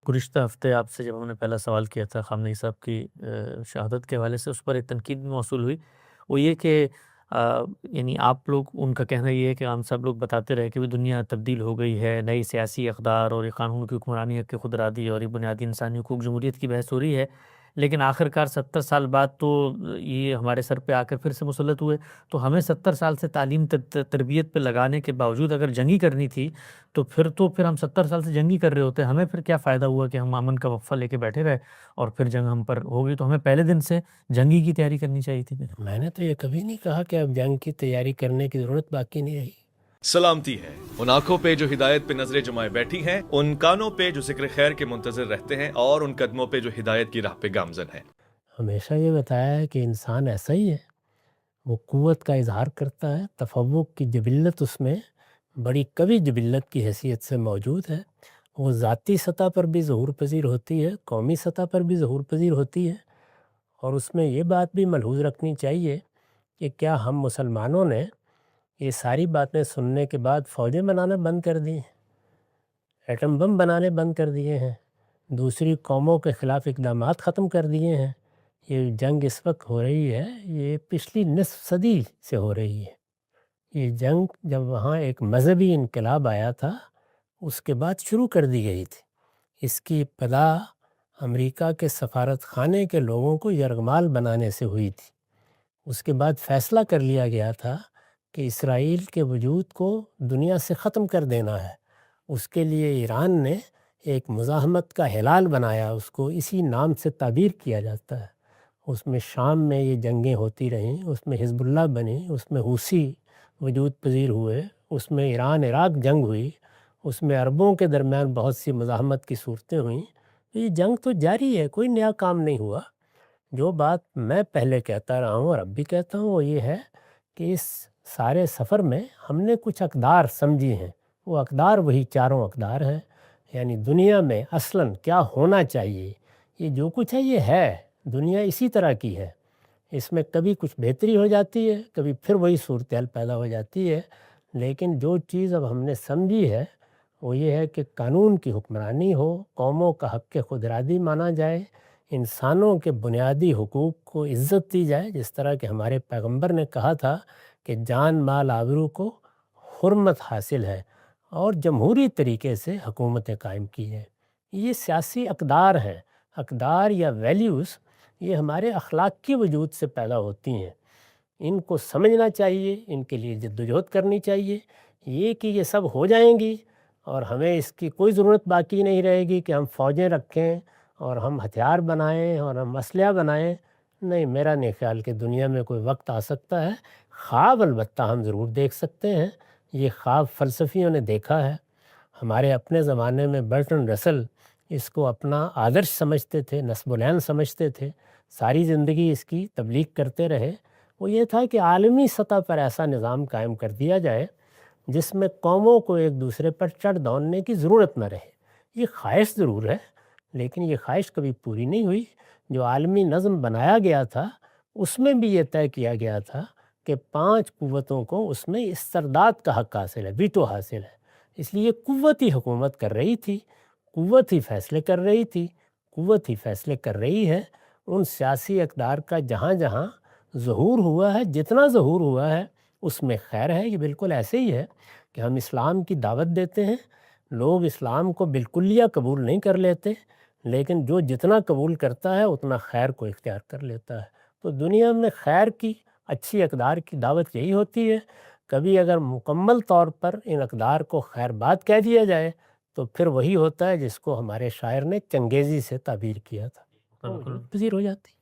گزشتہ ہفتے آپ سے جب ہم نے پہلا سوال کیا تھا خامنہ ای صاحب کی شہادت کے حوالے سے، اس پر ایک تنقید بھی موصول ہوئی۔ وہ یہ کہ یعنی آپ لوگ، ان کا کہنا یہ ہے کہ ہم سب لوگ بتاتے رہے کہ دنیا تبدیل ہو گئی ہے، نئی سیاسی اقدار اور یہ قانون کی حکمرانی، حق خود ارادی اور یہ بنیادی انسانی حقوق، جمہوریت کی بحث ہو رہی ہے، لیکن آخرکار 70 سال بعد تو یہ ہمارے سر پہ آ کر پھر سے مسلط ہوئے۔ تو ہمیں 70 سال سے تعلیم تربیت پہ لگانے کے باوجود اگر جنگی کرنی تھی تو پھر ہم 70 سال سے جنگی کر رہے ہوتے، ہمیں پھر کیا فائدہ ہوا کہ ہم امن کا وقفہ لے کے بیٹھے رہے اور پھر جنگ ہم پر ہو گئی؟ تو ہمیں پہلے دن سے جنگی کی تیاری کرنی چاہیے تھی پھر۔ میں نے تو یہ کبھی نہیں کہا کہ اب جنگ کی تیاری کرنے کی ضرورت باقی نہیں رہی۔ سلامتی ہے ان آنکھوں پہ جو ہدایت پہ نظریں جمائے بیٹھی ہیں، ان کانوں پہ جو ذکر خیر کے منتظر رہتے ہیں، اور ان قدموں پہ جو ہدایت کی راہ پہ گامزن ہیں۔ ہمیشہ یہ بتایا ہے کہ انسان ایسا ہی ہے، وہ قوت کا اظہار کرتا ہے، تفوق کی جبلت اس میں بڑی قوی جبلت کی حیثیت سے موجود ہے۔ وہ ذاتی سطح پر بھی ظہور پذیر ہوتی ہے، قومی سطح پر بھی ظہور پذیر ہوتی ہے، اور اس میں یہ بات بھی ملحوظ رکھنی چاہیے کہ کیا ہم مسلمانوں نے یہ ساری باتیں سننے کے بعد فوجیں بنانا بند کر دی ہیں، ایٹم بم بنانے بند کر دیے ہیں، دوسری قوموں کے خلاف اقدامات ختم کر دیے ہیں؟ یہ جنگ اس وقت ہو رہی ہے، یہ پچھلی نصف صدی سے ہو رہی ہے۔ یہ جنگ جب وہاں ایک مذہبی انقلاب آیا تھا، اس کے بعد شروع کر دی گئی تھی۔ اس کی ابتدا امریکہ کے سفارت خانے کے لوگوں کو یرغمال بنانے سے ہوئی تھی۔ اس کے بعد فیصلہ کر لیا گیا تھا کہ اسرائیل کے وجود کو دنیا سے ختم کر دینا ہے۔ اس کے لیے ایران نے ایک مزاحمت کا ہلال بنایا، اس کو اسی نام سے تعبیر کیا جاتا ہے۔ اس میں شام میں یہ جنگیں ہوتی رہیں، اس میں حزب اللہ بنی، اس میں حوثی وجود پذیر ہوئے، اس میں ایران عراق جنگ ہوئی، اس میں عربوں کے درمیان بہت سی مزاحمت کی صورتیں ہوئیں۔ یہ جنگ تو جاری ہے، کوئی نیا کام نہیں ہوا۔ جو بات میں پہلے کہتا رہا ہوں اور اب بھی کہتا ہوں وہ یہ ہے کہ اس سارے سفر میں ہم نے کچھ اقدار سمجھی ہیں۔ وہ اقدار وہی چاروں اقدار ہیں، یعنی دنیا میں اصلاً کیا ہونا چاہیے، یہ جو کچھ ہے یہ ہے، دنیا اسی طرح کی ہے۔ اس میں کبھی کچھ بہتری ہو جاتی ہے، کبھی پھر وہی صورتحال پیدا ہو جاتی ہے، لیکن جو چیز اب ہم نے سمجھی ہے وہ یہ ہے کہ قانون کی حکمرانی ہو، قوموں کا حق خود ارادی مانا جائے، انسانوں کے بنیادی حقوق کو عزت دی جائے، جس طرح کہ ہمارے پیغمبر نے کہا تھا کہ جان مال آبرو کو حرمت حاصل ہے، اور جمہوری طریقے سے حکومتیں قائم کی ہیں۔ یہ سیاسی اقدار ہیں، اقدار یا ویلیوز، یہ ہمارے اخلاق کی وجود سے پیدا ہوتی ہیں۔ ان کو سمجھنا چاہیے، ان کے لیے جدوجہد کرنی چاہیے۔ یہ کہ یہ سب ہو جائیں گی اور ہمیں اس کی کوئی ضرورت باقی نہیں رہے گی کہ ہم فوجیں رکھیں اور ہم ہتھیار بنائیں اور ہم اسلحہ بنائیں، نہیں، میرا نہیں خیال کہ دنیا میں کوئی وقت آ سکتا ہے۔ خواب البتہ ہم ضرور دیکھ سکتے ہیں، یہ خواب فلسفیوں نے دیکھا ہے۔ ہمارے اپنے زمانے میں برٹن رسل اس کو اپنا آدرش سمجھتے تھے، نصب العین سمجھتے تھے، ساری زندگی اس کی تبلیغ کرتے رہے۔ وہ یہ تھا کہ عالمی سطح پر ایسا نظام قائم کر دیا جائے جس میں قوموں کو ایک دوسرے پر چڑھ دوڑنے کی ضرورت نہ رہے۔ یہ خواہش ضرور ہے، لیکن یہ خواہش کبھی پوری نہیں ہوئی۔ جو عالمی نظم بنایا گیا تھا اس میں بھی یہ طے کیا گیا تھا کہ 5 قوتوں کو اس میں استرداد کا حق حاصل ہے، ویٹو حاصل ہے۔ اس لیے قوت ہی حکومت کر رہی تھی، قوت ہی فیصلے کر رہی تھی، قوت ہی فیصلے کر رہی ہے۔ ان سیاسی اقدار کا جہاں جہاں ظہور ہوا ہے، جتنا ظہور ہوا ہے اس میں خیر ہے۔ یہ بالکل ایسے ہی ہے کہ ہم اسلام کی دعوت دیتے ہیں، لوگ اسلام کو بالکلیہ قبول نہیں کر لیتے، لیکن جو جتنا قبول کرتا ہے اتنا خیر کو اختیار کر لیتا ہے۔ تو دنیا میں خیر کی، اچھی اقدار کی دعوت یہی ہوتی ہے۔ کبھی اگر مکمل طور پر ان اقدار کو خیر بات کہہ دیا جائے تو پھر وہی ہوتا ہے جس کو ہمارے شاعر نے چنگیزی سے تعبیر کیا تھا، پذیر ہو جاتی۔